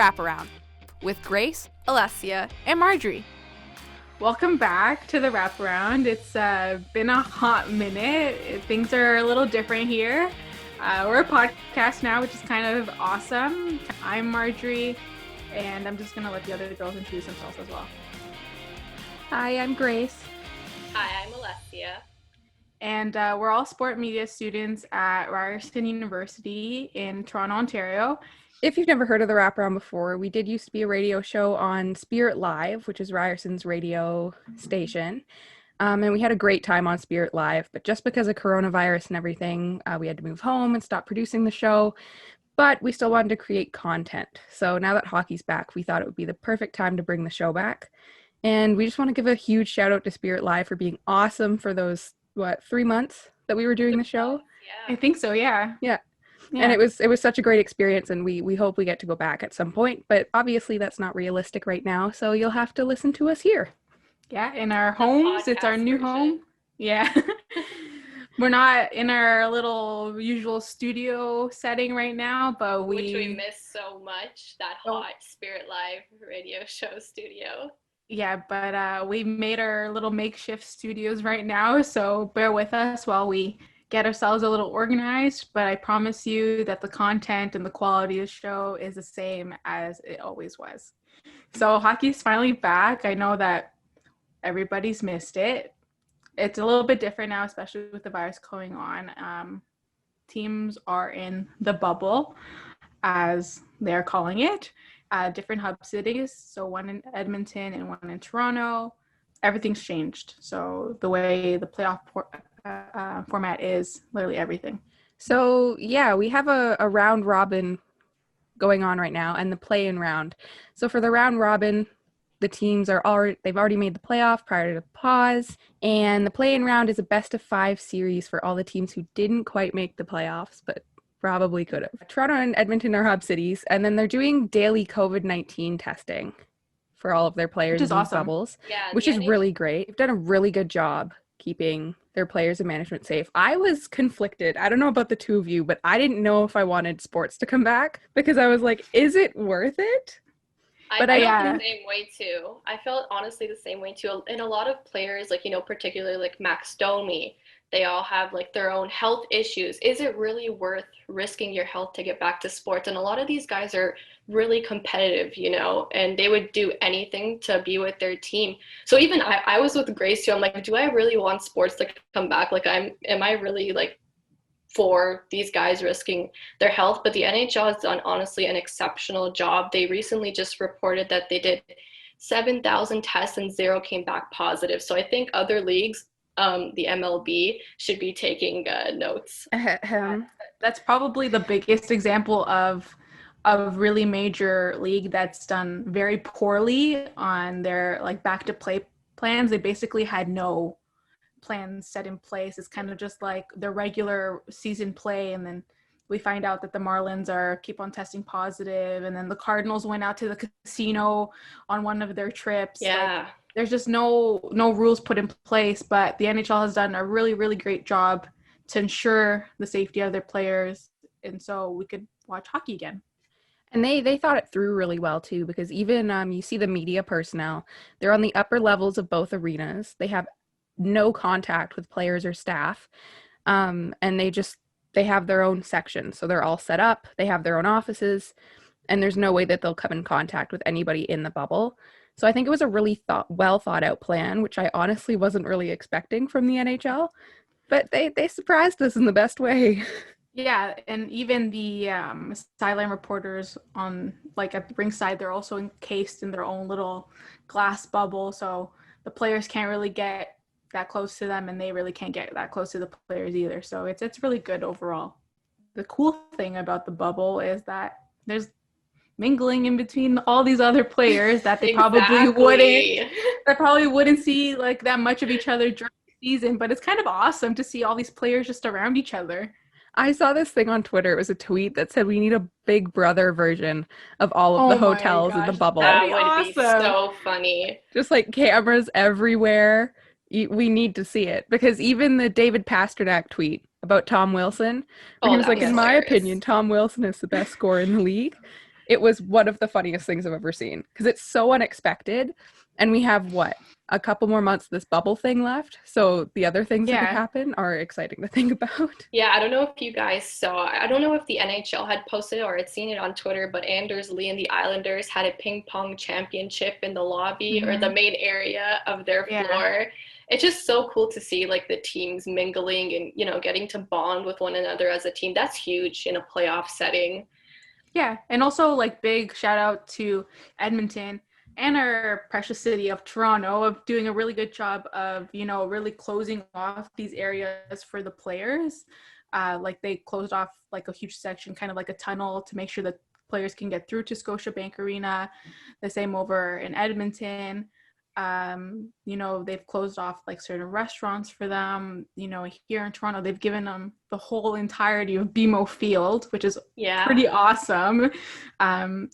Wraparound with Grace, Alessia, and Maryuri. Welcome back to the Wraparound. It's been a hot minute. Things are a little different here. We're a podcast now, which is kind of awesome. I'm Maryuri, and I'm just going to let the other girls introduce themselves as well. Hi, I'm Grace. Hi, I'm Alessia. And we're all sport media students at Ryerson University in Toronto, Ontario. If you've never heard of the Wraparound before, we did used to be a radio show on Spirit Live, which is Ryerson's radio station. And we had a great time on Spirit Live, but just because of coronavirus and everything, we had to move home and stop producing the show. But we still wanted to create content. So now that hockey's back, we thought it would be the perfect time to bring the show back. And we just want to give a huge shout out to Spirit Live for being awesome for those, 3 months that we were doing the show? Yeah. I think so, yeah. Yeah. And it was such a great experience, and we hope we get to go back at some point, but obviously that's not realistic right now, so you'll have to listen to us here. Yeah, in our homes. It's our new home. Yeah. We're not in our little usual studio setting right now, but which we miss so much, that hot Spirit Live radio show studio. Yeah, but we made our little makeshift studios right now, so bear with us while we get ourselves a little organized, but I promise you that the content and the quality of the show is the same as it always was. So hockey's finally back. I know that everybody's missed it. It's a little bit different now, especially with the virus going on. Teams are in the bubble, as they're calling it, different hub cities. So one in Edmonton and one in Toronto. Everything's changed. So the way the playoff format is, literally everything. So yeah, we have a round robin going on right now, and the play-in round. So for the round robin, the teams they've already made the playoff prior to the pause, and the play-in round is a best of 5 series for all the teams who didn't quite make the playoffs, but probably could have. Toronto and Edmonton are hub cities, and then they're doing daily COVID-19 testing for all of their players in these bubbles, which is really great. They've done a really good job keeping their players and management safe. I was conflicted. I don't know about the two of you, but I didn't know if I wanted sports to come back because I was like, is it worth it? I felt the same way too. I felt honestly the same way too. And a lot of players, particularly like Max Domi, they all have their own health issues. Is it really worth risking your health to get back to sports? And a lot of these guys are really competitive, and they would do anything to be with their team. So even I was with Grace too. I'm like, do I really want sports to come back? Am I really for these guys risking their health? But the NHL has done honestly an exceptional job. They recently just reported that they did 7,000 tests and 0 came back positive. So I think other leagues, the MLB, should be taking notes. That's probably the biggest example of a really major league that's done very poorly on their back to play plans. They basically had no plans set in place. It's kind of just like their regular season play, and then we find out that the Marlins keep on testing positive, and then the Cardinals went out to the casino on one of their trips. There's just no rules put in place, but the NHL has done a really, really great job to ensure the safety of their players, and so we could watch hockey again. And they thought it through really well too, because even you see the media personnel, they're on the upper levels of both arenas. They have no contact with players or staff, and they have their own sections, so they're all set up. They have their own offices, and there's no way that they'll come in contact with anybody in the bubble. So I think it was a really well thought out plan, which I honestly wasn't really expecting from the NHL, but they surprised us in the best way. Yeah, and even the sideline reporters on at the ringside, they're also encased in their own little glass bubble, so the players can't really get that close to them, and they really can't get that close to the players either. So it's really good overall. The cool thing about the bubble is that there's mingling in between all these other players that they probably wouldn't see that much of each other during the season, but it's kind of awesome to see all these players just around each other. I saw this thing on Twitter. It was a tweet that said we need a Big Brother version of all of the hotels in the bubble. That would be so funny. Just cameras everywhere. We need to see it, because even the David Pastrnak tweet about Tom Wilson, where he was in my opinion, Tom Wilson is the best scorer in the league. it was one of the funniest things I've ever seen because it's so unexpected. And we have a couple more months of this bubble thing left. So the other things that could happen are exciting to think about. Yeah, I don't know if you guys saw, I don't know if the NHL had posted or had seen it on Twitter, but Anders Lee and the Islanders had a ping pong championship in the lobby or the main area of their floor. It's just so cool to see like the teams mingling and, you know, getting to bond with one another as a team. That's huge in a playoff setting. Yeah, and also like big shout out to Edmonton and our precious city of Toronto of doing a really good job of, you know, really closing off these areas for the players. Like they closed off like a huge section, kind of like a tunnel to make sure that players can get through to Scotiabank Arena. The same over in Edmonton. You know, they've closed off like certain restaurants for them. You know, here in Toronto, they've given them the whole entirety of BMO Field, which is pretty awesome.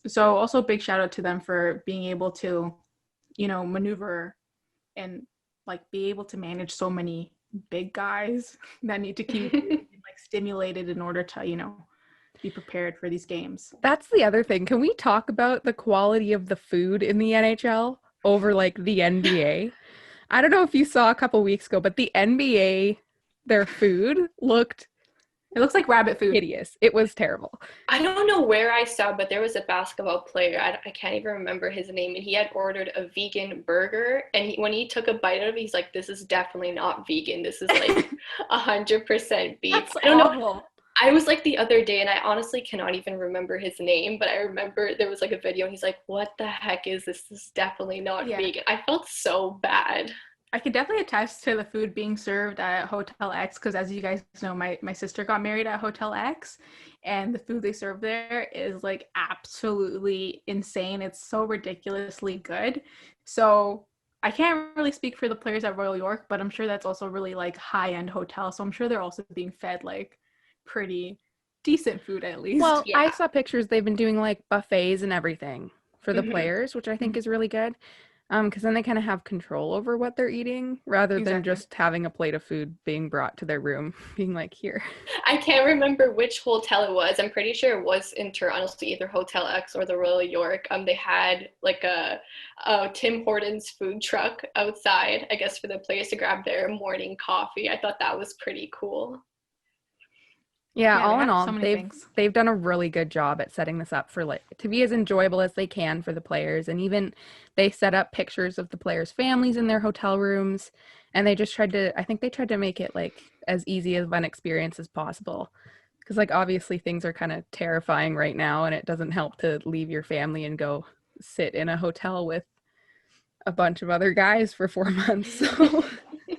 So also big shout out to them for being able to, you know, maneuver and like be able to manage so many big guys that need to keep like stimulated in order to, you know, be prepared for these games. That's the other thing. Can we talk about the quality of the food in the NHL over like the NBA? I don't know if you saw a couple weeks ago, but the NBA, their food looks like rabbit food. Hideous. It was terrible. I don't know where I saw, but there was a basketball player, I can't even remember his name, and he had ordered a vegan burger, and when he took a bite of it, he's like, this is definitely not vegan. This is like 100% beef. That's I don't awful. know. I was like the other day, and I honestly cannot even remember his name, but I remember there was like a video, and he's like, what the heck is this? This is definitely not vegan. I felt so bad. I can definitely attest to the food being served at Hotel X because, as you guys know, my sister got married at Hotel X, and the food they serve there is like absolutely insane. It's so ridiculously good. So I can't really speak for the players at Royal York, but I'm sure that's also really like high-end hotel. So I'm sure they're also being fed like pretty decent food at least. Well, I saw pictures. They've been doing like buffets and everything for the players, which I think is really good. Because then they kind of have control over what they're eating rather than just having a plate of food being brought to their room, being like, here. I can't remember which hotel it was. I'm pretty sure it was in Toronto, so either Hotel X or the Royal York. They had like a Tim Hortons food truck outside, I guess, for the players to grab their morning coffee. I thought that was pretty cool. Yeah, all in all, they've done a really good job at setting this up for like to be as enjoyable as they can for the players. And even they set up pictures of the players' families in their hotel rooms, and they just tried to make it like as easy of an experience as possible. Because like obviously things are kind of terrifying right now, and it doesn't help to leave your family and go sit in a hotel with a bunch of other guys for 4 months. So.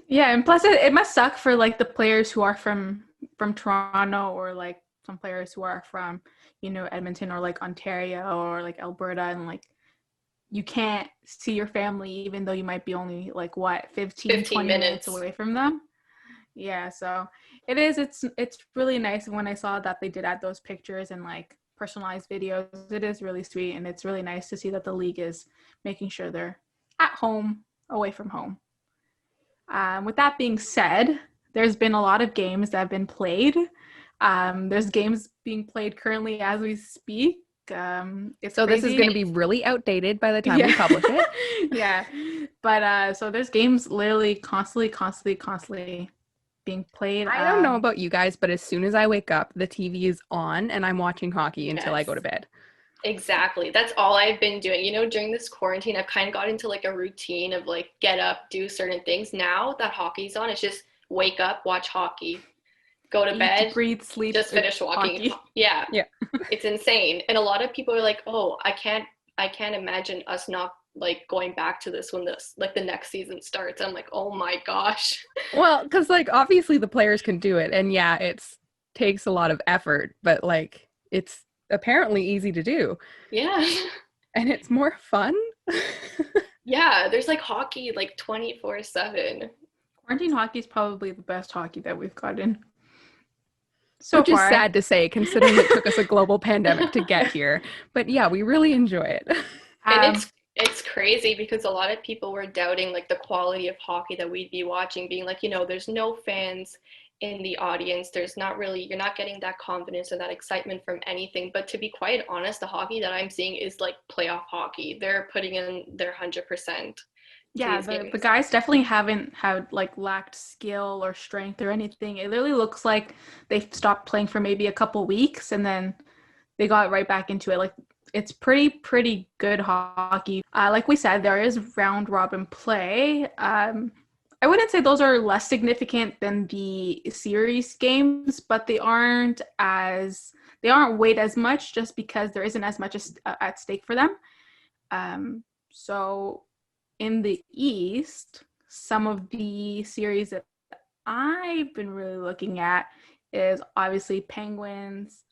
Yeah, and plus it must suck for like the players who are from Toronto, or like some players who are from, you know, Edmonton or like Ontario or like Alberta, and like you can't see your family even though you might be only like 15 20 minutes away from them. Yeah, so it's really nice. When I saw that they did add those pictures and like personalized videos, it is really sweet, and it's really nice to see that the league is making sure they're at home away from home. With that being said, there's been a lot of games that have been played. There's games being played currently as we speak. This is going to be really outdated by the time we publish it. Yeah. But so there's games literally constantly being played. I don't know about you guys, but as soon as I wake up, the TV is on and I'm watching hockey until I go to bed. Exactly. That's all I've been doing. You know, during this quarantine, I've kind of got into like a routine of like get up, do certain things. Now that hockey's on, it's just wake up, watch hockey, go to bed, breathe, sleep, just finish walking. Yeah. It's insane. And a lot of people are like, oh, I can't imagine us not like going back to this when the next season starts. I'm like, oh my gosh. Well, because like obviously the players can do it, and takes a lot of effort, but like it's apparently easy to do. Yeah. And it's more fun. Yeah, there's like hockey like 24/7. Quarantine hockey is probably the best hockey that we've gotten. Which is sad to say, considering it took us a global pandemic to get here. But yeah, we really enjoy it. And It's crazy because a lot of people were doubting like the quality of hockey that we'd be watching, being like, there's no fans in the audience. You're not getting that confidence or that excitement from anything. But to be quite honest, the hockey that I'm seeing is like playoff hockey. They're putting in their 100%. Yeah, the guys definitely haven't lacked skill or strength or anything. It literally looks like they've stopped playing for maybe a couple weeks and then they got right back into it. Like, it's pretty good hockey. Like we said, there is round robin play. I wouldn't say those are less significant than the series games, but they aren't weighed as much just because there isn't as much at stake for them. So in the East, some of the series that I've been really looking at is obviously Penguins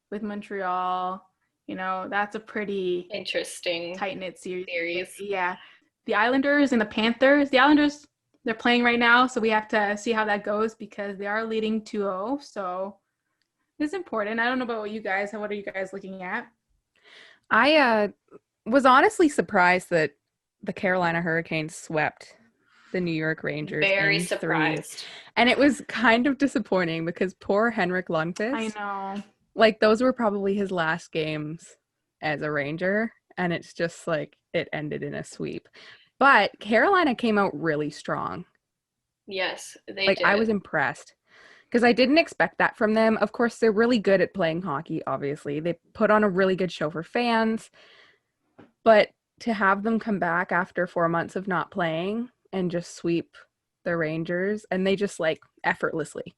with Montreal. That's a pretty interesting tight-knit series. Yeah. The Islanders and the Panthers. The Islanders, they're playing right now, so we have to see how that goes because they are leading 2-0. So it's important. I don't know about what you guys, what are you guys looking at? I was honestly surprised that the Carolina Hurricanes swept the New York Rangers. Very surprised. 3. And it was kind of disappointing because poor Henrik Lundqvist. I know. Like, those were probably his last games as a Ranger, and it's just like it ended in a sweep. But Carolina came out really strong. Yes, they did. I was impressed because I didn't expect that from them. Of course, they're really good at playing hockey, obviously. They put on a really good show for fans. But to have them come back after 4 months of not playing and just sweep the Rangers, and they just, effortlessly.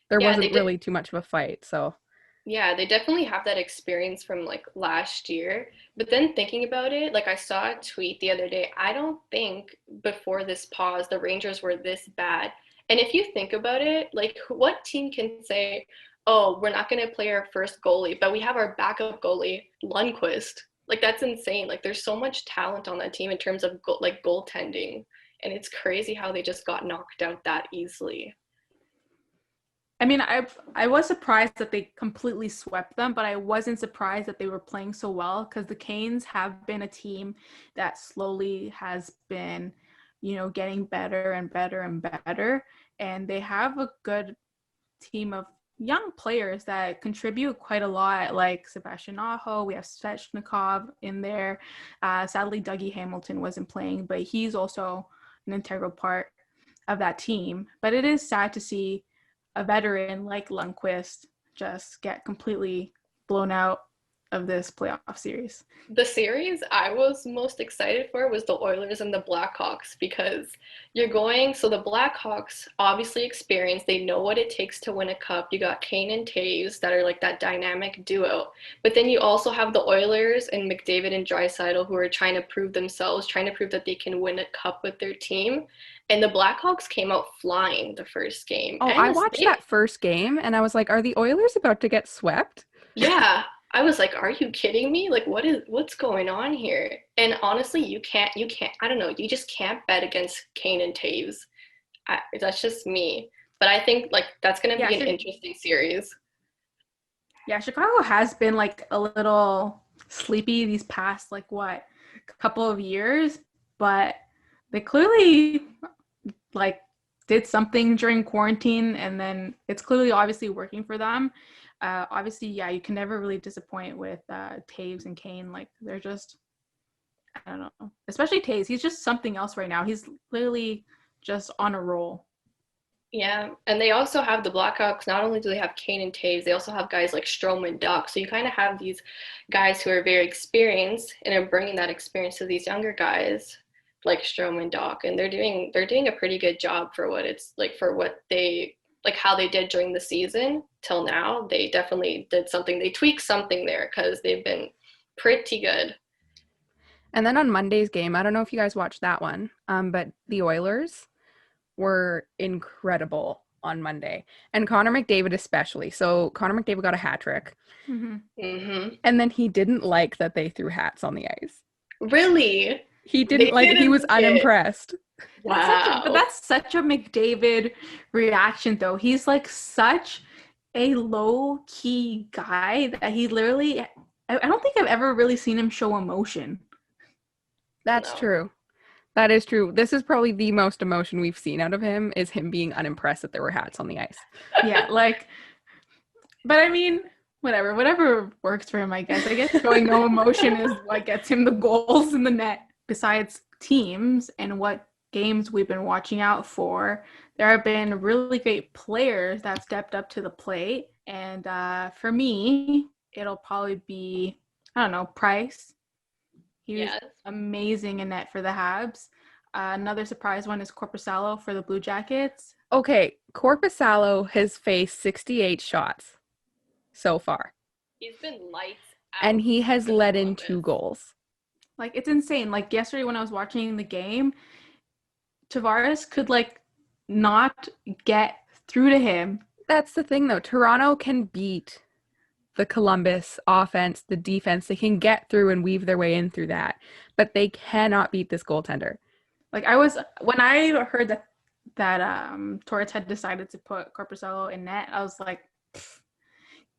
There wasn't really too much of a fight, so... Yeah, they definitely have that experience from last year. But then thinking about it, I saw a tweet the other day. I don't think before this pause the Rangers were this bad. And if you think about it, what team can say, "Oh, we're not going to play our first goalie, but we have our backup goalie, Lundqvist." That's insane. There's so much talent on that team in terms of goaltending, and it's crazy how they just got knocked out that easily. I mean, I was surprised that they completely swept them, but I wasn't surprised that they were playing so well because the Canes have been a team that slowly has been, getting better and better and better. And they have a good team of young players that contribute quite a lot, like Sebastian Aho. We have Svechnikov in there. Sadly, Dougie Hamilton wasn't playing, but he's also an integral part of that team. But it is sad to see a veteran like Lundqvist just get completely blown out of this playoff series. The series I was most excited for was the Oilers and the Blackhawks because so the Blackhawks obviously experienced, they know what it takes to win a cup. You got Kane and Taves that are that dynamic duo. But then you also have the Oilers and McDavid and Draisaitl who are trying to prove themselves, trying to prove that they can win a cup with their team. And the Blackhawks came out flying the first game. Oh, I watched that first game and I was like, are the Oilers about to get swept? Yeah. I was like, are you kidding me? What's going on here? And honestly, you can't, I don't know, you just can't bet against Kane and Taves. That's just me. But I think that's going to be an interesting series. Yeah, Chicago has been a little sleepy these past couple of years, but they clearly did something during quarantine, and then it's clearly obviously working for them. Obviously, yeah, you can never really disappoint with Taves and Kane. They're just, I don't know, especially Taves. He's just something else right now. He's literally just on a roll. Yeah, and they also have the Blackhawks. Not only do they have Kane and Taves, they also have guys like Strome and Duck. So you kind of have these guys who are very experienced and are bringing that experience to these younger guys like Strome and Duck, and they're doing a pretty good job for what it's for what they how they did during the season till now. They definitely did something. They tweaked something there because they've been pretty good. And then on Monday's game, I don't know if you guys watched that one, but the Oilers were incredible on Monday, and Connor McDavid especially. So Connor McDavid got a hat trick, and then he didn't like that they threw hats on the ice. Really? He didn't he was unimpressed. Wow. But that's such a McDavid reaction, though. He's such a low-key guy that he literally, I don't think I've ever really seen him show emotion. That's No. true. That is true. This is probably the most emotion we've seen out of him, is him being unimpressed that there were hats on the ice. Yeah, like, but I mean, whatever works for him, I guess. I guess showing no emotion is what gets him the goals in the net. Besides teams and what games we've been watching out for, there have been really great players that stepped up to the plate. And for me, it'll probably be, I don't know, Price. He was Yes. amazing in net for the Habs. Another surprise one is Corpusalo for the Blue Jackets. Okay, Korpisalo has faced 68 shots so far, He's been lights out. and he has for let in Columbus. 2 goals. Like, it's insane. Like, yesterday when I was watching the game, Tavares could, like, not get through to him. That's the thing, though. Toronto can beat the Columbus offense, the defense. They can get through and weave their way in through that, but they cannot beat this goaltender. Like, when I heard that Torres had decided to put Corpusalo in net, I was like,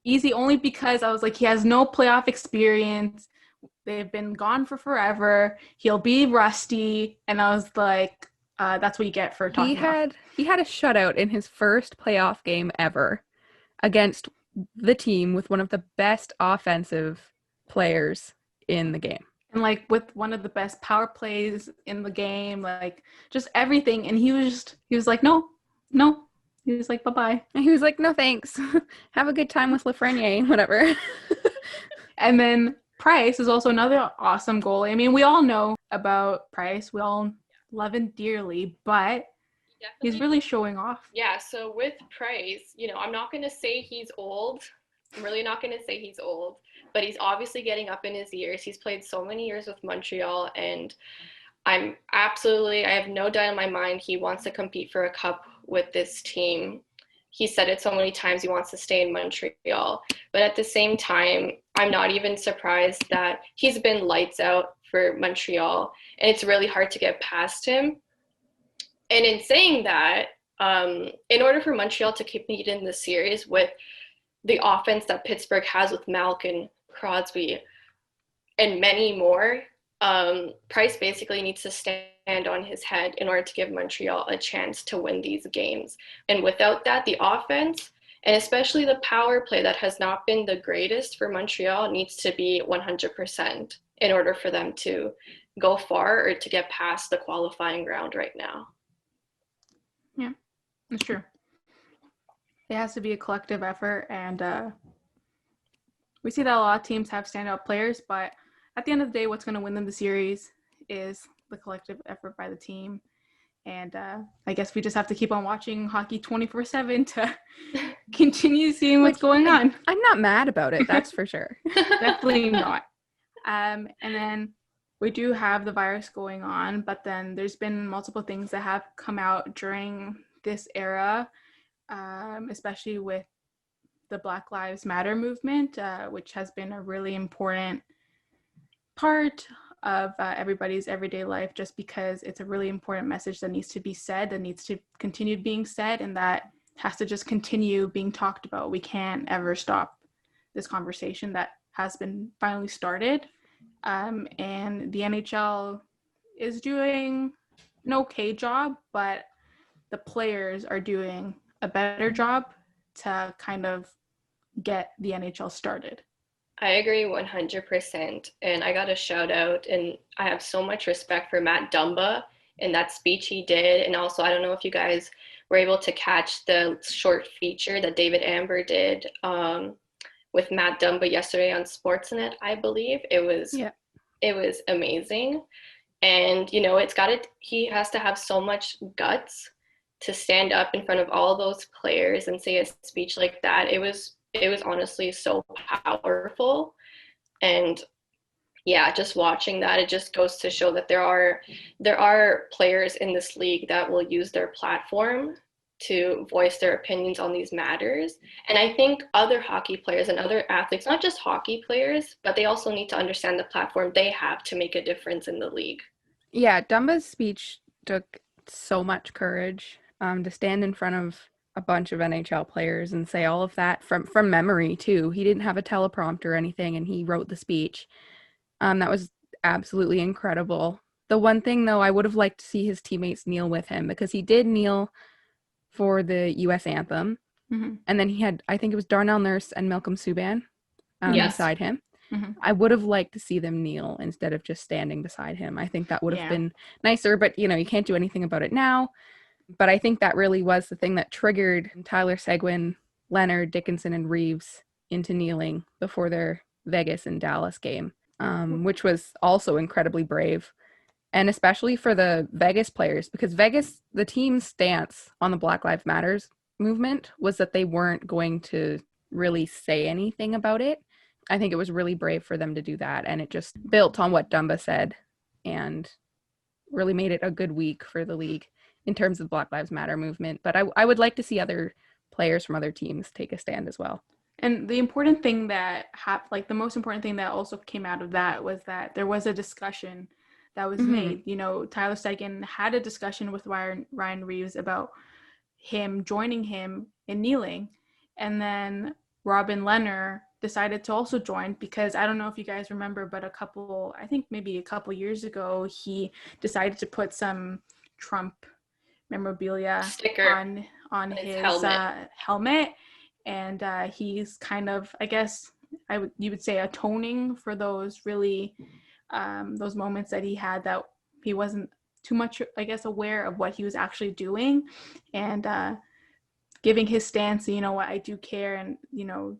easy, only because I was like, he has no playoff experience. They've been gone for forever. He'll be rusty. And I was like, that's what you get for talking about. He had a shutout in his first playoff game ever against the team with one of the best offensive players in the game. And like with one of the best power plays in the game, like just everything. And he was like, no. He was like, bye-bye. And he was like, no thanks. Have a good time with Lafreniere, whatever. And then Price is also another awesome goalie. I mean, we all know about Price. We all love him dearly, but Definitely. he's really showing off. Yeah, so with Price, I'm not going to say he's old. I'm really not going to say he's old, but he's obviously getting up in his years. He's played so many years with Montreal, and I have no doubt in my mind he wants to compete for a cup with this team. He said it so many times, he wants to stay in Montreal. But at the same time, I'm not even surprised that he's been lights out for Montreal, and it's really hard to get past him. And in saying that, in order for Montreal to compete in the series with the offense that Pittsburgh has with Malkin, Crosby, and many more, Price basically needs to stand on his head in order to give Montreal a chance to win these games. And without that, the offense, and especially the power play that has not been the greatest for Montreal, needs to be 100% in order for them to go far or to get past the qualifying round right now. Yeah, that's true. It has to be a collective effort, and we see that a lot of teams have standout players, but at the end of the day, what's going to win them the series is the collective effort by the team. And I guess we just have to keep on watching hockey 24/7 to continue seeing what's going on. I'm not mad about it, that's for sure. Definitely not. And then we do have the virus going on, but then there's been multiple things that have come out during this era, especially with the Black Lives Matter movement, which has been a really important part of everybody's everyday life, just because it's a really important message that needs to be said, that needs to continue being said, and that has to just continue being talked about. We can't ever stop this conversation that has been finally started. And the NHL is doing an okay job, but the players are doing a better job to kind of get the NHL started. I agree 100%. And I got a shout out, and I have so much respect for Matt Dumba and that speech he did. And also, I don't know if you guys were able to catch the short feature that David Amber did with Matt Dumba yesterday on Sportsnet, I believe. It was amazing. And, he has to have so much guts to stand up in front of all those players and say a speech like that. It was honestly so powerful. And yeah, just watching that, it just goes to show that there are players in this league that will use their platform to voice their opinions on these matters. And I think other hockey players and other athletes, not just hockey players, but they also need to understand the platform they have to make a difference in the league. Yeah, Dumba's speech took so much courage to stand in front of a bunch of NHL players and say all of that from memory too. He didn't have a teleprompter or anything, and he wrote the speech. That was absolutely incredible. The one thing, though, I would have liked to see his teammates kneel with him, because he did kneel for the U.S. anthem. Mm-hmm. And then he had, I think it was Darnell Nurse and Malcolm Subban Yes. beside him. Mm-hmm. I would have liked to see them kneel instead of just standing beside him. I think that would have Yeah. been nicer, but, you can't do anything about it now. But I think that really was the thing that triggered Tyler Seguin, Leonard, Dickinson, and Reeves into kneeling before their Vegas and Dallas game, which was also incredibly brave. And especially for the Vegas players, because Vegas, the team's stance on the Black Lives Matters movement was that they weren't going to really say anything about it. I think it was really brave for them to do that. And it just built on what Dumba said and really made it a good week for the league in terms of the Black Lives Matter movement. But I would like to see other players from other teams take a stand as well. And the important thing that the most important thing that also came out of that was that there was a discussion that was made. Tyler Seguin had a discussion with Ryan Reeves about him joining him in kneeling, and then Robin Leonard decided to also join, because I don't know if you guys remember, but I think maybe a couple years ago, he decided to put some Trump memorabilia sticker on his helmet, and he's kind of, I guess you would say, atoning for those really those moments that he had that he wasn't too much, I guess, aware of what he was actually doing, and giving his stance. I do care, and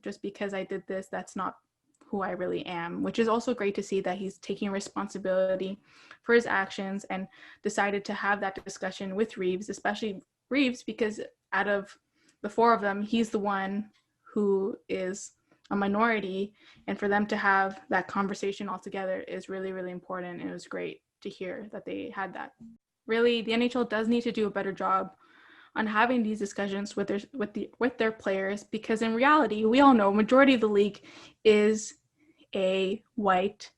just because I did this, that's not who I really am, which is also great to see that he's taking responsibility for his actions and decided to have that discussion with Reeves, especially Reeves, because out of the four of them, he's the one who is a minority, and for them to have that conversation all together is really, really important. And it was great to hear that they had that. Really, the NHL does need to do a better job on having these discussions with their players, because in reality, we all know majority of the league is a white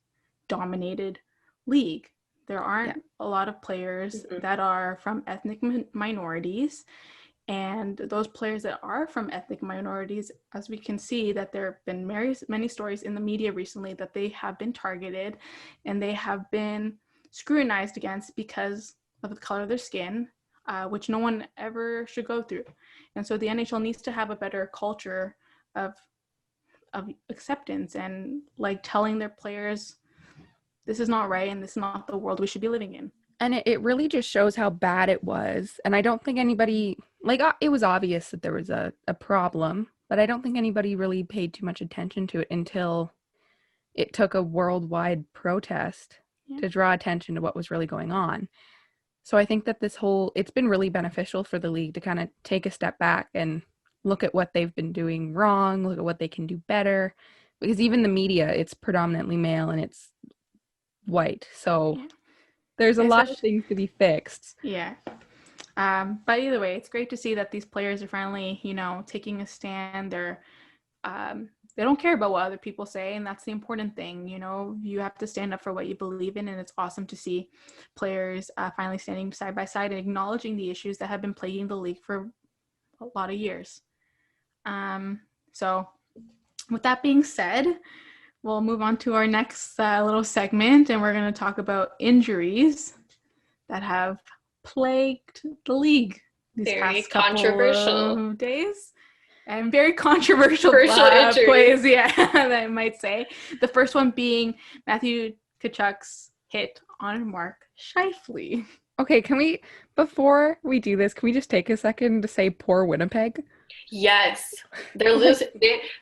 dominated league. There aren't a lot of players that are from ethnic minorities. And those players that are from ethnic minorities, as we can see, that there have been many stories in the media recently that they have been targeted and they have been scrutinized against because of the color of their skin, which no one ever should go through. And so the NHL needs to have a better culture of acceptance and telling their players, this is not right and this is not the world we should be living in. And it really just shows how bad it was. And I don't think anybody, it was obvious that there was a problem, but I don't think anybody really paid too much attention to it until it took a worldwide protest to draw attention to what was really going on. So I think that it's been really beneficial for the league to kind of take a step back and look at what they've been doing wrong, look at what they can do better. Because even the media, it's predominantly male and it's white. So there's a lot of things to be fixed. Yeah. But either way, it's great to see that these players are finally, taking a stand. They don't care about what other people say, and that's the important thing. You have to stand up for what you believe in, and it's awesome to see players finally standing side by side and acknowledging the issues that have been plaguing the league for a lot of years. So with that being said, we'll move on to our next little segment, and we're going to talk about injuries that have plagued the league these very past couple controversial of days. And very controversial plays, I might say. The first one being Matthew Tkachuk's hit on Mark Scheifele. Okay, before we do this, can we just take a second to say poor Winnipeg? Yes. They're losing.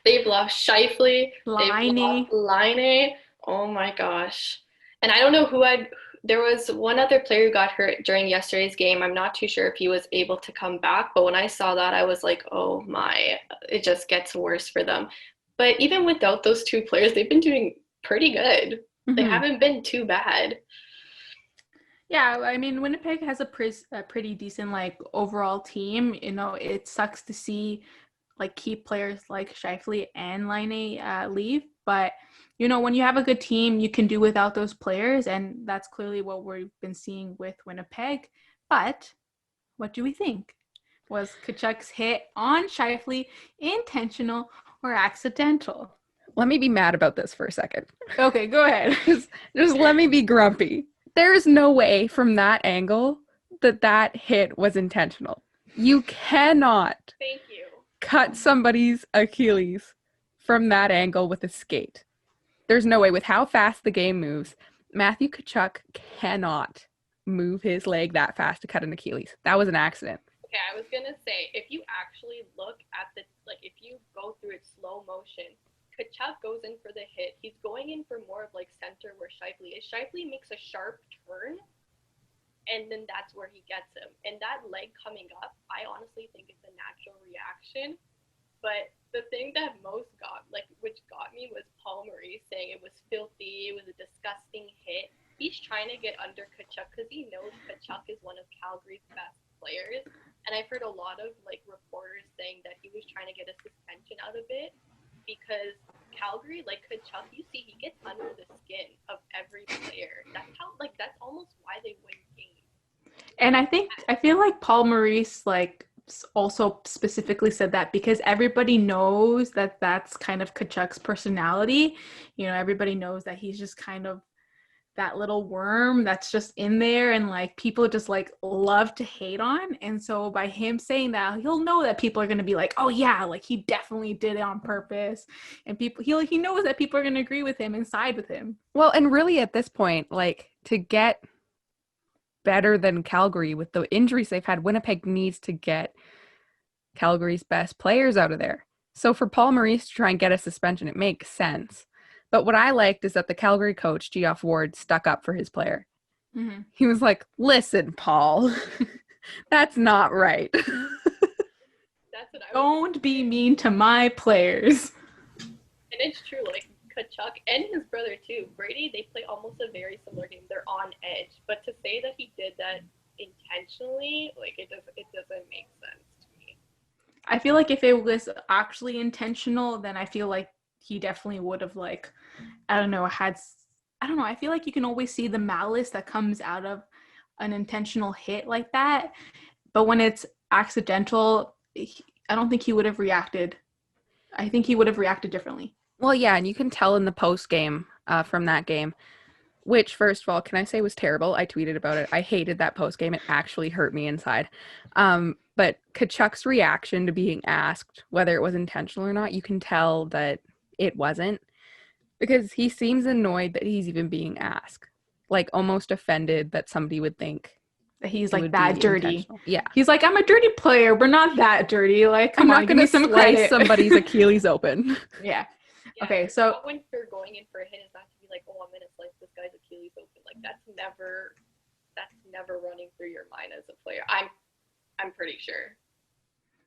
They've lost Scheifele. Laine. Oh my gosh. And I don't know there was one other player who got hurt during yesterday's game. I'm not too sure if he was able to come back, but when I saw that, I was like, oh my, it just gets worse for them. But even without those two players, they've been doing pretty good. Mm-hmm. They haven't been too bad. Yeah, I mean, Winnipeg has a pretty decent, overall team. It sucks to see, key players like Scheifele and Laine leave, but when you have a good team, you can do without those players, and that's clearly what we've been seeing with Winnipeg. But what do we think? Was Tkachuk's hit on Scheifele intentional or accidental? Let me be mad about this for a second. Okay, go ahead. Just let me be grumpy. There is no way from that angle that hit was intentional. You cannot Thank you. cut somebody's Achilles from that angle with a skate. There's no way. With how fast the game moves, Matthew Tkachuk cannot move his leg that fast to cut an Achilles. That was an accident. Okay, I was gonna say, if you actually look at if you go through it slow motion, Tkachuk goes in for the hit. He's going in for more of center where Scheifele is. Scheifele makes a sharp turn, and then that's where he gets him. And that leg coming up, I honestly think it's a natural reaction. But the thing that which got me was Paul Maurice saying it was filthy, it was a disgusting hit. He's trying to get under Tkachuk because he knows Tkachuk is one of Calgary's best players. And I've heard a lot of reporters saying that he was trying to get a suspension out of it because Calgary, Tkachuk, you see he gets under the skin of every player. That's how that's almost why they win games. And I feel like Paul Maurice also specifically said that because everybody knows that that's kind of Tkachuk's personality. You know, everybody knows that he's just kind of that little worm that's just in there and people just love to hate on. And so by him saying that, he'll know that people are going to be oh yeah, he definitely did it on purpose. And he knows that people are going to agree with him and side with him. Well, and really at this point, to get better than Calgary with the injuries they've had, Winnipeg needs to get Calgary's best players out of there. So for Paul Maurice to try and get a suspension, it makes sense. But what I liked is that the Calgary coach, Geoff Ward, stuck up for his player. Mm-hmm. He was like, listen, Paul, that's not right. That's what Don't be mean to my players. And it's true, Tkachuk and his brother too, Brady, they play almost a very similar game. They're on edge. But to say that he did that intentionally, it doesn't make sense to me. I feel like if it was actually intentional, then I feel like he definitely would have I feel like you can always see the malice that comes out of an intentional hit like that. But when it's accidental, I don't think he would have reacted. I think he would have reacted differently. Well, yeah, and you can tell in the post game from that game, which, first of all, can I say was terrible? I tweeted about it. I hated that post game. It actually hurt me inside. But Tkachuk's reaction to being asked whether it was intentional or not, you can tell that it wasn't, because he seems annoyed that he's even being asked, almost offended that somebody would think that he's that dirty. Yeah, he's like, I'm a dirty player. We're not that dirty. I'm not going to slice somebody's Achilles open. Yeah. Okay, so when you're going in for a hit, is not to be oh, I'm gonna slice this guy's Achilles open. That's never running through your mind as a player. I'm pretty sure.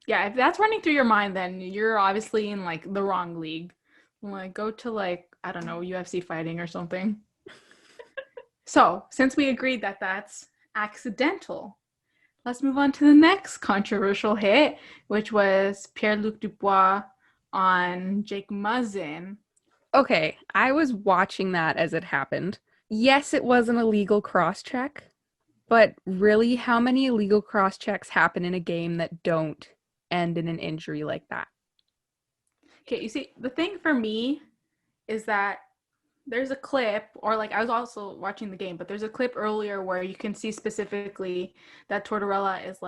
Yeah, if that's running through your mind, then you're obviously in the wrong league. Go to I don't know, UFC fighting or something. So since we agreed that that's accidental, let's move on to the next controversial hit, which was Pierre-Luc Dubois on Jake Muzzin. Okay, I was watching that as it happened. Yes, it was an illegal cross-check, but really, how many illegal cross-checks happen in a game that don't end in an injury like that? Okay, you see, the thing for me is that there's a clip, or I was also watching the game, but there's a clip earlier where you can see specifically that Tortorella is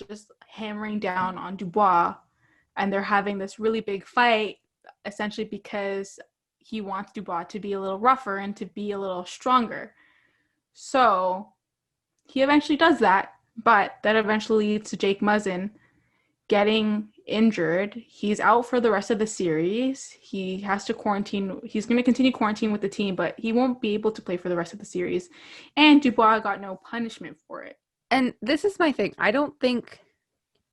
just hammering down on Dubois, and they're having this really big fight, essentially because he wants Dubois to be a little rougher and to be a little stronger. So he eventually does that, but that eventually leads to Jake Muzzin getting injured. He's out for the rest of the series. He has to quarantine. He's going to continue quarantine with the team, but he won't be able to play for the rest of the series. And Dubois got no punishment for it. And this is my thing. I don't think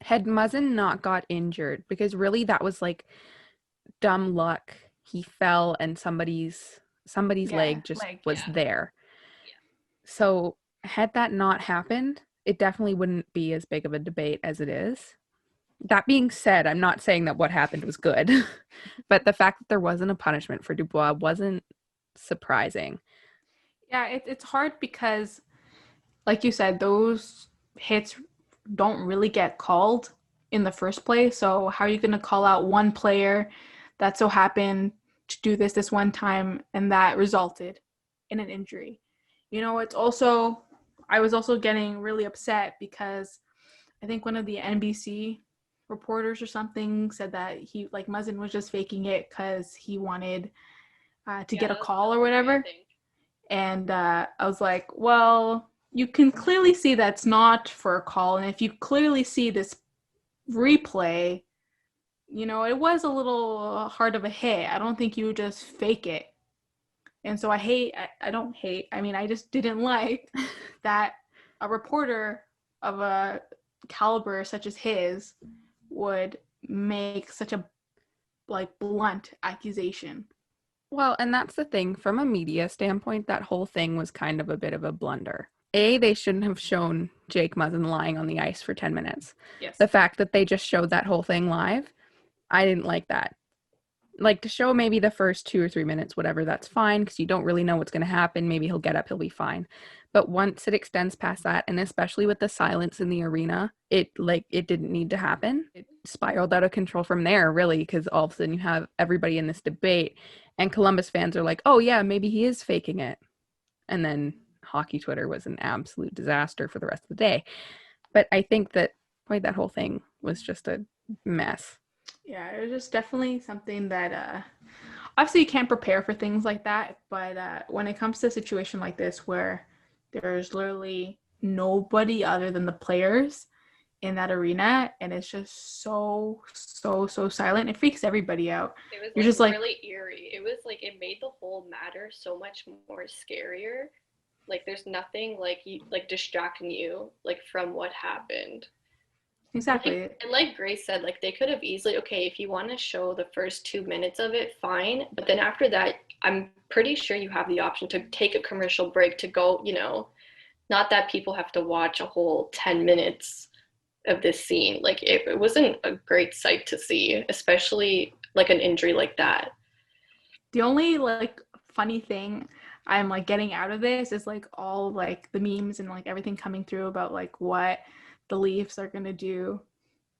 had Muzzin not got injured, because really that was dumb luck. He fell and somebody's leg just was there. Yeah. So had that not happened, it definitely wouldn't be as big of a debate as it is. That being said, I'm not saying that what happened was good, but the fact that there wasn't a punishment for Dubois wasn't surprising. Yeah, it's hard because, like you said, those hits don't really get called in the first place. So how are you going to call out one player that so happened to do this one time and that resulted in an injury? it's also, I was also getting really upset because I think one of the NBC reporters or something said that Muzzin was just faking it because he wanted to get a call or whatever. And I was like, well, you can clearly see that's not for a call. And if you clearly see this replay, it was a little hard of a hit. I don't think you would just fake it. And so I just didn't like that a reporter of a caliber such as his would make such a blunt accusation. Well, and that's the thing. From a media standpoint, that whole thing was kind of a bit of a blunder. They shouldn't have shown Jake Muzzin lying on the ice for 10 minutes. Yes. The fact that they just showed that whole thing live, I didn't like that. To show maybe the first 2 or 3 minutes, whatever, that's fine, because you don't really know what's going to happen. Maybe he'll get up, he'll be fine. But once it extends past that, and especially with the silence in the arena, it didn't need to happen. It spiraled out of control from there, really, because all of a sudden you have everybody in this debate, and Columbus fans are like, oh yeah, maybe he is faking it. And then hockey Twitter was an absolute disaster for the rest of the day. But I think that whole thing was just a mess. Yeah, it was just definitely something that obviously you can't prepare for things like that, but when it comes to a situation like this where there's literally nobody other than the players in that arena and it's just so silent, it freaks everybody out. It was You're just really eerie. It was it made the whole matter so much more scarier. There's nothing distracting you from what happened. Exactly. And like Grace said, they could have easily, okay, if you want to show the first 2 minutes of it, fine. But then after that, I'm pretty sure you have the option to take a commercial break to go, not that people have to watch a whole 10 minutes of this scene. It wasn't a great sight to see, especially an injury like that. The only funny thing I'm getting out of this is all the memes and everything coming through about what the Leafs are going to do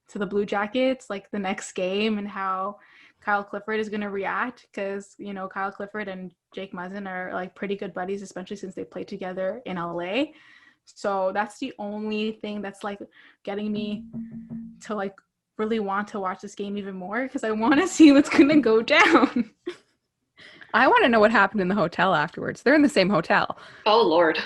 to the Blue Jackets the next game and how Kyle Clifford is going to react because Kyle Clifford and Jake Muzzin are pretty good buddies, especially since they played together in LA. So that's the only thing that's getting me to really want to watch this game even more because I want to see what's going to go down. I want to know what happened in the hotel afterwards. They're in the same hotel. Oh Lord.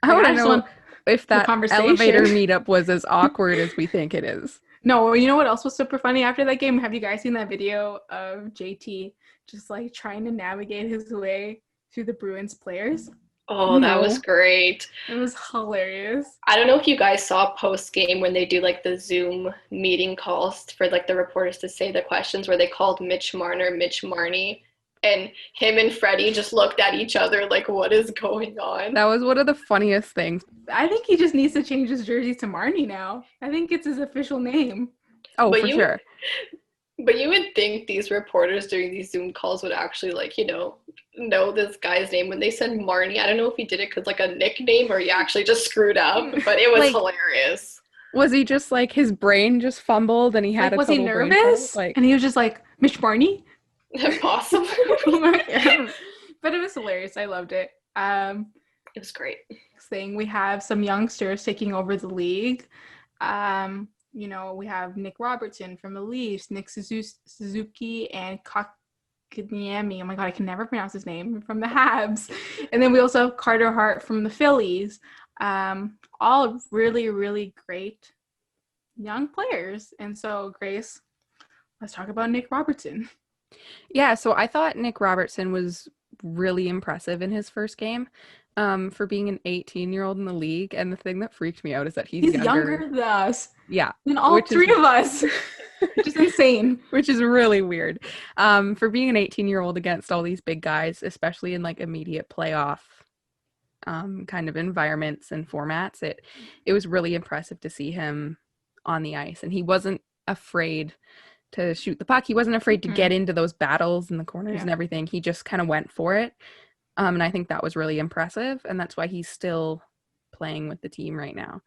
I want to know if that elevator meetup was as awkward as we think it is. No, you know what else was super funny after that game? Have you guys seen that video of JT just trying to navigate his way through the Bruins players? Oh, that was great. It was hilarious. I don't know if you guys saw post-game when they do the Zoom meeting calls for the reporters to say the questions where they called Mitch Marner Mitch Marnie. And him and Freddie just looked at each other what is going on? That was one of the funniest things. I think he just needs to change his jersey to Marnie now. I think it's his official name. Oh, for sure. But you would think these reporters during these Zoom calls would actually, know this guy's name. When they said Marnie, I don't know if he did it because, a nickname or he actually just screwed up. But it was hilarious. Was he just, his brain just fumbled and he had a total brain fumble? Was he nervous? And he was just Mitch Marnie? Possible. But it was hilarious. I loved it. It was great. Next thing, we have some youngsters taking over the league. We have Nick Robertson from the Leafs, Nick Suzuki, and Kotkaniemi. Oh my God, I can never pronounce his name, from the Habs. And then we also have Carter Hart from the Phillies. All really, really great young players. And so, Grace, let's talk about Nick Robertson. Yeah, so I thought Nick Robertson was really impressive in his first game for being an 18-year-old in the league. And the thing that freaked me out is that he's younger than us. Yeah. Than all three of us. Which is insane. Which is really weird. For being an 18-year-old against all these big guys, especially in immediate playoff kind of environments and formats, it was really impressive to see him on the ice. And he wasn't afraid to shoot the puck. He wasn't afraid to get into those battles in the corners and everything. He just kind of went for it. And I think that was really impressive. And that's why he's still playing with the team right now.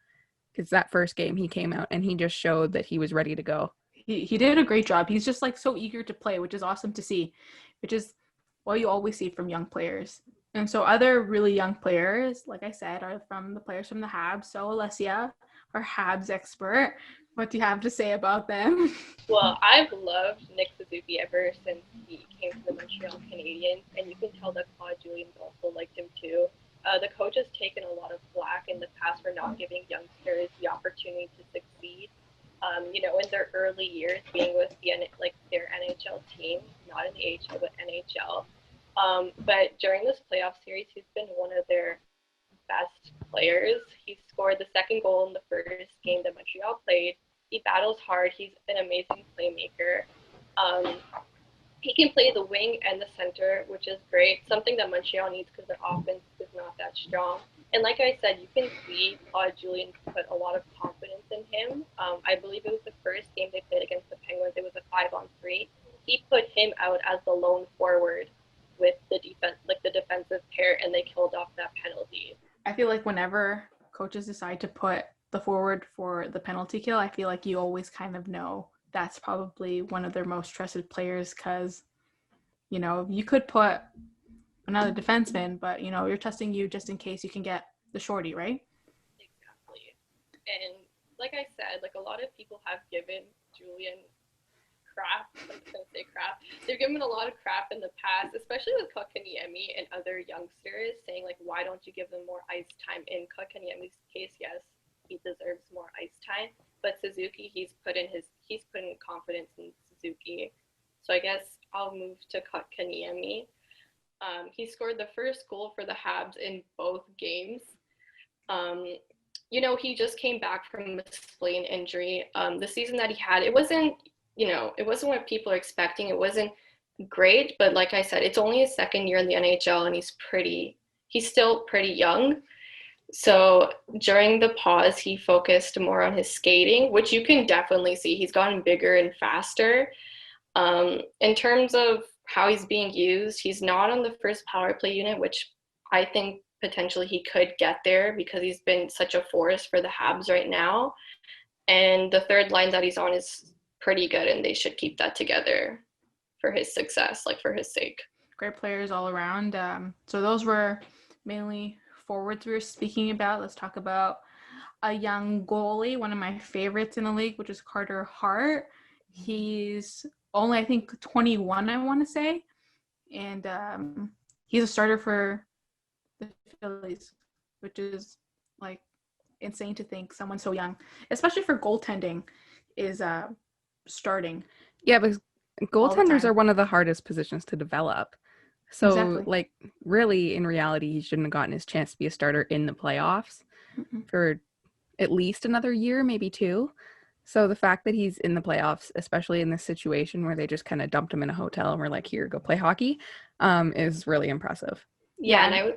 Because that first game he came out and he just showed that he was ready to go. He did a great job. He's just so eager to play, which is awesome to see. Which is what you always see from young players. And so other really young players, like I said, are from the players from the Habs. So Alessia, our Habs expert, what do you have to say about them? Well, I've loved Nick Suzuki ever since he came to the Montreal Canadiens, and you can tell that Claude Julien's also liked him too. The coach has taken a lot of flack in the past for not giving youngsters the opportunity to succeed. In their early years, being with their NHL team, not in the AHL but NHL. But during this playoff series, he's been one of their best players. He scored the second goal in the first game that Montreal played. He battles hard. He's an amazing playmaker. Um, he can play the wing and the center, which is great. Something that Montreal needs because their offense is not that strong. And like I said, you can see Claude Julien put a lot of confidence in him. I believe it was the first game they played against the Penguins. It was a 5-on-3. He put him out as the lone forward with the defensive pair, and they killed off that penalty. I feel like whenever coaches decide to put the forward for the penalty kill, I feel like you always kind of know that's probably one of their most trusted players because, you could put another defenseman, but, you're trusting you just in case you can get the shorty, right? Exactly. And like I said, a lot of people have given Julien crap. I'm just going to say crap. They've given a lot of crap in the past, especially with Kotkaniemi and other youngsters, saying, why don't you give them more ice time? In Kotkaniemi's case, yes, he deserves more ice time. But Suzuki, he's put in confidence in Suzuki. So I guess I'll move to Kotkaniemi. He scored the first goal for the Habs in both games. He just came back from a spleen injury. The season that he had, it wasn't what people are expecting. It wasn't great, but like I said, it's only his second year in the NHL, and he's still pretty young. So during the pause, he focused more on his skating, which you can definitely see. He's gotten bigger and faster. In terms of how he's being used, he's not on the first power play unit, which I think potentially he could get there because he's been such a force for the Habs right now. And the third line that he's on is pretty good, and they should keep that together for his success, for his sake. Great players all around. So those were mainly forwards we were speaking about. Let's talk about a young goalie, one of my favorites in the league, which is Carter Hart. He's only, I think, 21, I want to say. And he's a starter for the Phillies, which is insane to think someone so young, especially for goaltending, is starting. Yeah, but goaltenders are one of the hardest positions to develop. So, exactly. Really, in reality, he shouldn't have gotten his chance to be a starter in the playoffs for at least another year, maybe 2. So the fact that he's in the playoffs, especially in this situation where they just kind of dumped him in a hotel and were like, here, go play hockey, is really impressive. Yeah, and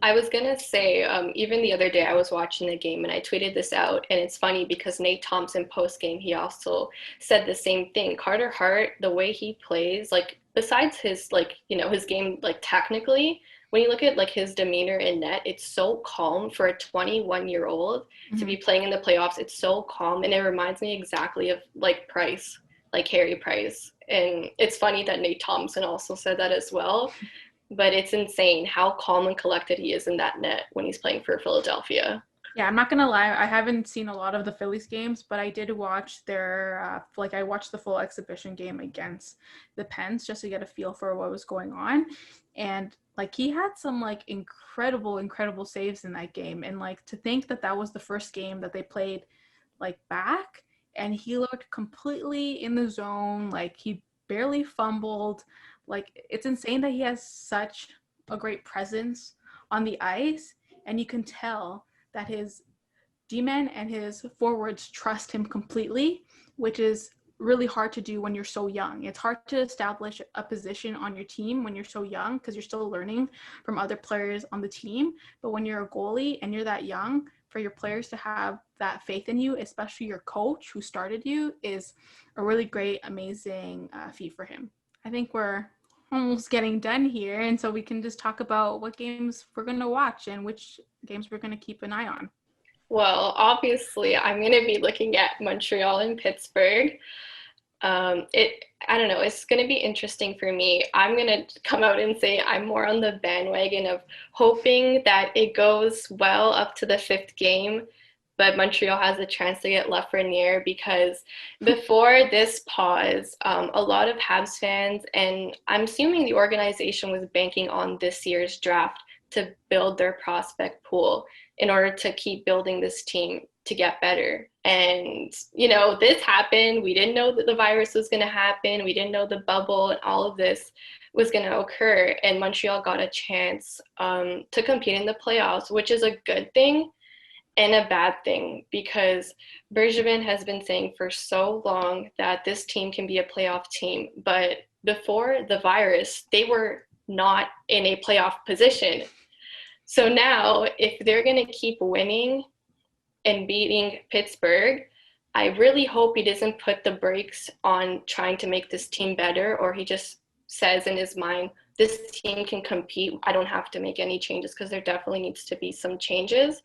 I was going to say, even the other day I was watching the game and I tweeted this out, and it's funny because Nate Thompson post-game, he also said the same thing. Carter Hart, the way he plays, besides his, his game, technically, when you look at, his demeanor in net, it's so calm for a 21-year-old to be playing in the playoffs. It's so calm, and it reminds me exactly of, Price, Harry Price. And it's funny that Nate Thompson also said that as well. But it's insane how calm and collected he is in that net when he's playing for Philadelphia. Yeah, I'm not going to lie. I haven't seen a lot of the Phillies games, but I did watch their, I watched the full exhibition game against the Pens just to get a feel for what was going on. And, he had some, incredible saves in that game. And, to think that was the first game that they played, back, and he looked completely in the zone. He barely fumbled. It's insane that he has such a great presence on the ice, and you can tell that his D-men and his forwards trust him completely, which is really hard to do when you're so young. It's hard to establish a position on your team when you're so young because you're still learning from other players on the team. But when you're a goalie and you're that young, for your players to have that faith in you, especially your coach who started you, is a really great, amazing feat for him. I think we're almost getting done here, and so we can just talk about what games we're going to watch and which games we're going to keep an eye on. Well, obviously, I'm going to be looking at Montreal and Pittsburgh. I don't know, it's going to be interesting for me. I'm going to come out and say I'm more on the bandwagon of hoping that it goes well up to the 5th game, but Montreal has a chance to get Lafreniere, because before this pause, a lot of Habs fans, and I'm assuming the organization was banking on this year's draft to build their prospect pool in order to keep building this team to get better. And, this happened. We didn't know that the virus was going to happen. We didn't know the bubble and all of this was going to occur. And Montreal got a chance to compete in the playoffs, which is a good thing and a bad thing, because Bergevin has been saying for so long that this team can be a playoff team. But before the virus, they were not in a playoff position. So now, if they're going to keep winning and beating Pittsburgh, I really hope he doesn't put the brakes on trying to make this team better, or he just says in his mind, this team can compete. I don't have to make any changes, because there definitely needs to be some changes.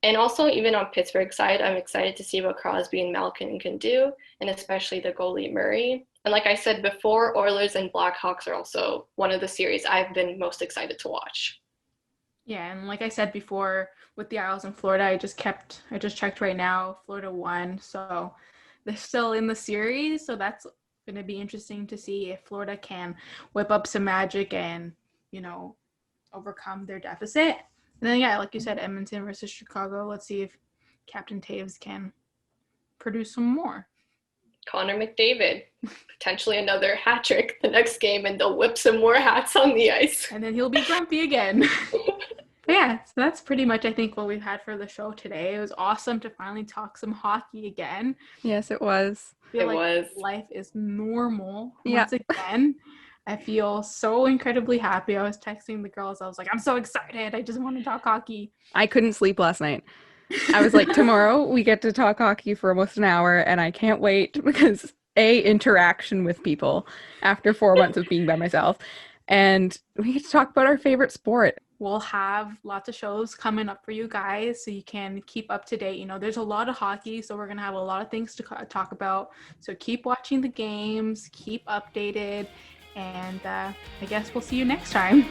And also, even on Pittsburgh's side, I'm excited to see what Crosby and Malkin can do, and especially the goalie Murray. And like I said before, Oilers and Blackhawks are also one of the series I've been most excited to watch. Yeah, and like I said before, with the Isles in Florida, I just checked right now, Florida won, so they're still in the series, so that's going to be interesting to see if Florida can whip up some magic and, overcome their deficit. And then, yeah, like you said, Edmonton versus Chicago, let's see if Captain Taves can produce some more. Connor McDavid, potentially another hat trick the next game, and they'll whip some more hats on the ice. And then he'll be grumpy again. Yeah, so that's pretty much, I think, what we've had for the show today. It was awesome to finally talk some hockey again. Yes, it was. I feel like life is normal once again. I feel so incredibly happy. I was texting the girls. I was like, I'm so excited. I just want to talk hockey. I couldn't sleep last night. I was like, tomorrow we get to talk hockey for almost an hour, and I can't wait, because interaction with people after 4 months of being by myself, and we get to talk about our favorite sport. We'll have lots of shows coming up for you guys, so you can keep up to date. There's a lot of hockey, so we're going to have a lot of things to talk about. So keep watching the games, keep updated, and I guess we'll see you next time.